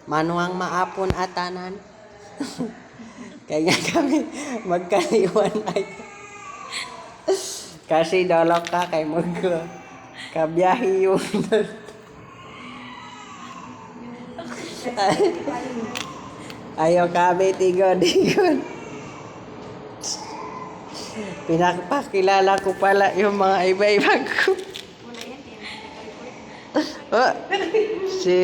Manuang maapon atanan. Kaya kami magkaliwan ay. Kasi dolok ka kay mag kabiyahe yung ayaw kami tigon. Pinapakilala ko pala yung mga iba-ibang ko. Oh, si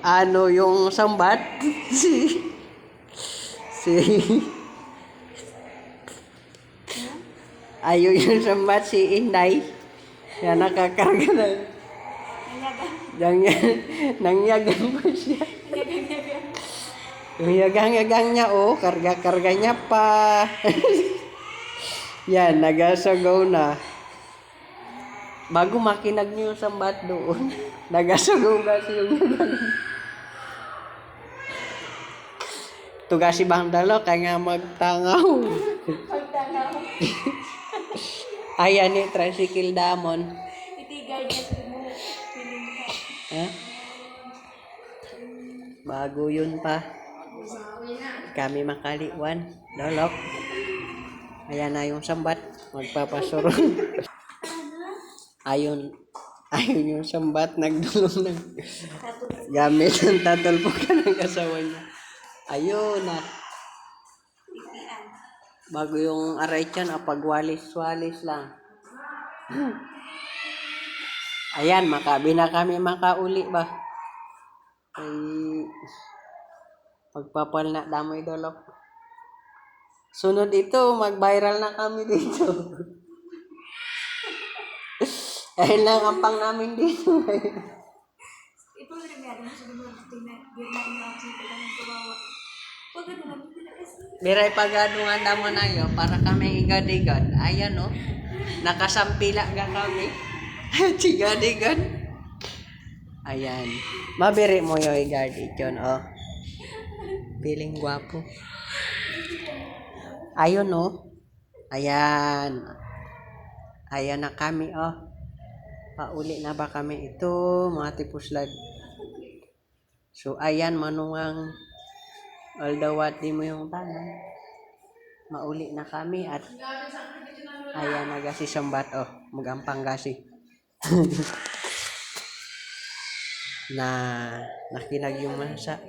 ano yung sambat? si ayo yung sambat si Inday. Yan nakakarga ng nangyagang po siya. Yung yagang-yagang niya, oh, karga-karga niya pa. Yan, nagasagaw na. Bago makinag niyo yung sambat doon, nagasagaw kasi yung yagang. Tugasi bang dalo, kaya nga magtangaw. Ayan ni tricycle damon. Itigay niya mo. Eh? Bago yun pa. Kami makaliwan. Dolok. Ayan na yung sambat. Magpapasuro. Ayun yung sambat. Nagdulong ng gamit ng tatulpo ka ng kasawa niya. Ayun na. Bago yung aray tiyan, pagwalis-walis lang. Ayan, makabi na kami makauli ba? Ay, pagpapal na damoy dolok. Sunod ito, mag-viral na kami dito. Ayun lang ang pang namin dito. Ito na rin meron sa mga tingnan. Birma niya ako sa ng kawawa. Pag ano lang, Biray pagadungan damo na yo para kami igad-igad. Ayan oh. Nakasampila ga kami. Sigad-igad. Ayan. Mabiri mo yo igad iyon oh. Piling gwapo. Ayun oh. Ayan. Ayan na kami oh. Pauli na ba kami ito mga tipuslad. So ayan manuang aldawat di mo yung tanan. Mauli na kami at ayan na gasi sambat oh. Magampang gasi. Na nakinag yung mansa.